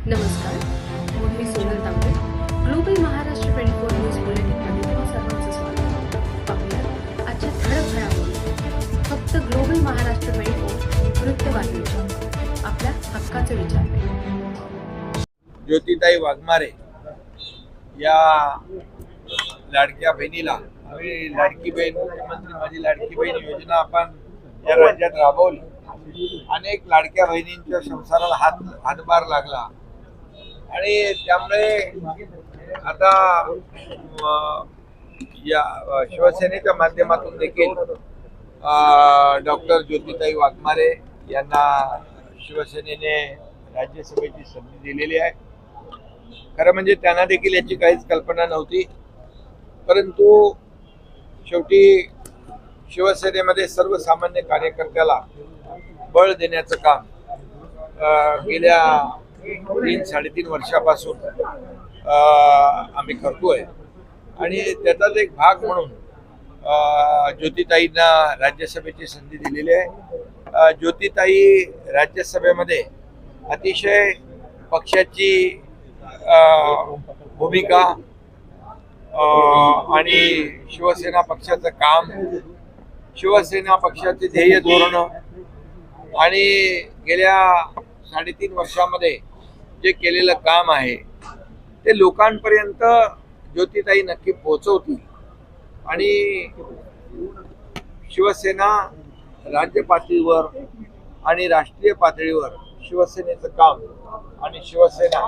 नमस्कार, मी सोनल तांबे. Global Maharashtra 24 news बुलेटिनमध्ये तुम्हा सर्वांचं स्वागत. पाहूया आजच्या ठळक घडामोडी. फक्त ग्लोबल महाराष्ट्र 24 वृत्तवाहिनीच्या आपल्या हक्काचे विचार. ज्योतिताई वाघमारे या लाडक्या बहिणीला आम्ही लाडकी बहीण, मुख्यमंत्री माझी लाडकी बहीण योजना आपण या राज्यात राबवली. अनेक लाडक्या बहिणींच्या संसाराला हातभार लागला आणि त्यामुळे आता या शिवसेनेच्या माध्यमातून देखील डॉक्टर ज्योतिताई वाघमारे यांना शिवसेनेने राज्यसभेची संधी दिलेली आहे. खरं म्हणजे त्यांना देखील याची काहीच कल्पना नव्हती, परंतु शेवटी शिवसेनेमध्ये सर्वसामान्य कार्यकर्त्याला बळ देण्याचं काम गेल्या 3-3.5 वर्षापासून आम्ही करतोय आणि त्याचाच एक भाग म्हणून ज्योतिताईंना राज्यसभेची संधी दिलेली आहे. ज्योतिताई राज्यसभेमध्ये अतिशय पक्षाची भूमिका आणि शिवसेना पक्षाचं काम, शिवसेना पक्षाचे ध्येय धोरण आणि गेल्या 3.5 वर्षामध्ये जे केलेलं काम आहे ते लोकांपर्यंत ज्योतिताई नक्की पोहोचवतील आणि शिवसेना राज्य पातळीवर आणि राष्ट्रीय पातळीवर शिवसेनेचं काम आणि शिवसेना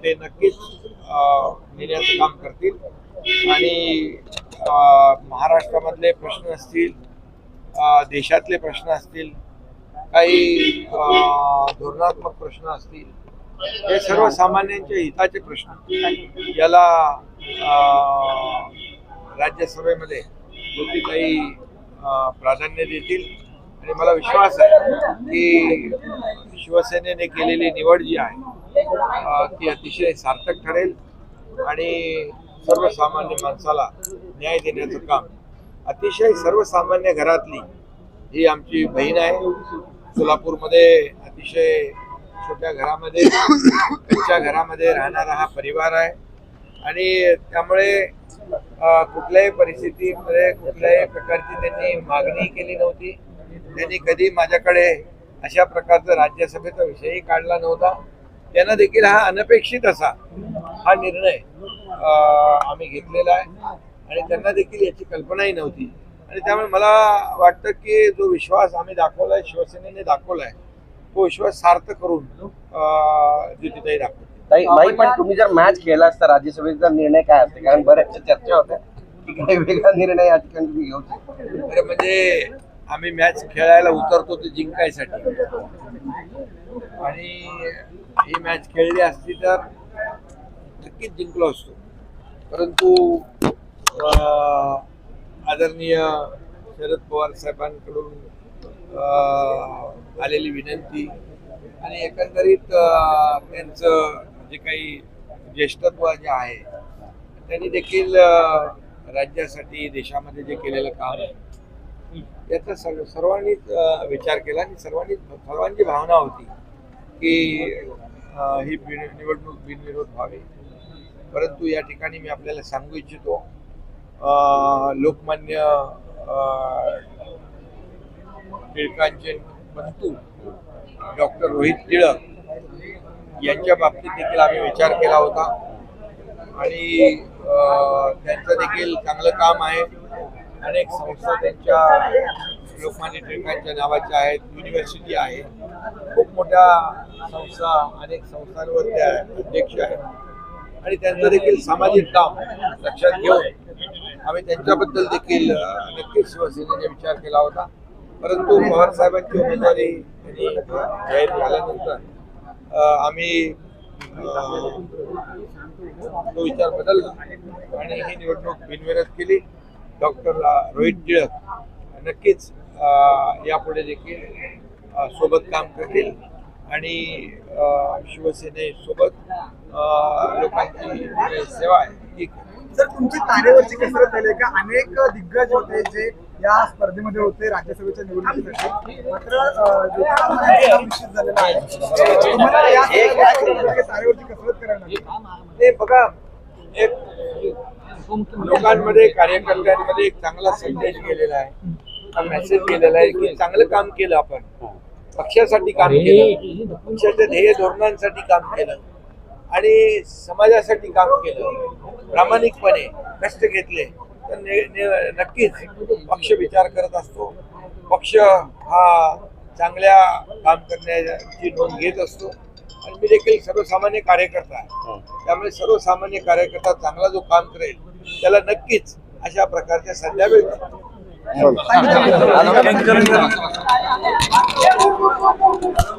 ते नक्कीच नेण्याचं काम करतील आणि महाराष्ट्रामधले प्रश्न असतील, देशातले प्रश्न असतील, काही धोरणात्मक प्रश्न असतील, हे सर्वसामान्यांच्या हिताचे प्रश्न याला राज्यसभेमध्ये ज्योतिताई प्राधान्य देतील आणि मला विश्वास आहे की शिवसेनेने केलेली निवड जी आहे ती अतिशय सार्थक ठरेल आणि सर्वसामान्य माणसाला न्याय देण्याचं काम, अतिशय सर्वसामान्य घरातली ही आमची बहीण आहे. सोलापूरमध्ये अतिशय छोट्या घरामध्ये, कच्च्या घरामध्ये राहणारा हा परिवार आहे आणि त्यामुळे कुठल्याही परिस्थितीमध्ये कुठल्याही प्रकारची त्यांनी मागणी केली नव्हती. त्यांनी कधी माझ्याकडे अशा प्रकारचा राज्यसभेचा विषयही काढला नव्हता. त्यांना देखील हा अनपेक्षित असा हा निर्णय आम्ही घेतलेला आहे आणि त्यांना देखील याची कल्पनाही नव्हती आणि त्यामुळे मला वाटतं की जो विश्वास आम्ही दाखवलाय, शिवसेनेने दाखवलाय, तो विश्वास सार्थ करून ज्योतिताई दाखवते. पण तुम्ही जर मॅच खेळला असता राज्यसभेचा निर्णय काय असते? कारण बऱ्याचशा चर्चा होत्या की काही वेगळा निर्णय या ठिकाणी तुम्ही घेऊ शकता. म्हणजे आम्ही मॅच खेळायला उतरतो ते जिंकायसाठी आणि ही मॅच खेळली असती तर नक्कीच जिंकलो असतो, परंतु आदरणीय शरद पवार साहेबांकडून आलेली विनंती आणि एकंदरीत त्यांचं जे काही ज्येष्ठत्व जे आहे त्यांनी देखील राज्यासाठी देशामध्ये जे केलेलं काम आहे याचा सर्वांनीच विचार केला आणि सर्वांची भावना होती की ही निवडणूक बिनविरोध व्हावी. परंतु या ठिकाणी मी आपल्याला सांगू इच्छितो, लोकमान्य टिळकांचे बंधू डॉक्टर रोहित टिळक यांच्या बाबतीत देखील आम्ही विचार केला होता आणि त्यांचं देखील चांगलं काम आहे. अनेक संस्था त्यांच्या लोकमान्य टिळकांच्या नावाच्या आहेत, युनिव्हर्सिटी आहे, खूप मोठ्या संस्था, अनेक संस्थांवर त्या अध्यक्ष आहेत आणि त्यांचं देखील सामाजिक काम लक्षात घेऊन आम्ही त्यांच्याबद्दल देखील नक्कीच शिवसेनेने विचार केला होता. परंतु पवार साहेबांची उमेदवारी त्यांनी जाहीर झाल्यानंतर आम्ही तो विचार बदलला आणि ही निवडणूक बिनविरोध केली. डॉक्टर रोहित टिळक नक्कीच यापुढे देखील सोबत काम करतील आणि शिवसेनेसोबत लोकांची सेवा आहे. सर, तुमची तारेवरची कसरत झाली का? अनेक दिग्गज होते जे या स्पर्धेमध्ये होते राज्यसभेच्या निवडणुकीसाठी. मात्र ज्योतिराव नाव निश्चित झालेलं आहे. तुम्हाला या तारेवरची कसरत करावी लागेल. ते बघा, एक लोकांमध्ये कार्यकर्त्यांमध्ये एक चांगला संदेश गेलेला आहे, मेसेज गेलेला आहे की चांगलं काम केलं आपण, पक्षासाठी काम केलं, पक्षाच्या ध्येय धोरणांसाठी काम केलं आणि समाजासाठी काम केलं, प्रामाणिकपणे कष्ट घेतले तर नक्कीच पक्ष विचार करत असतो. पक्ष हा चांगल्या काम करण्याची नोंद घेत असतो आणि मी देखील सर्वसामान्य कार्यकर्ता आहे, त्यामुळे सर्वसामान्य कार्यकर्ता चांगला जो काम करेल त्याला नक्कीच अशा प्रकारच्या संध्या मिळतात. Thank you.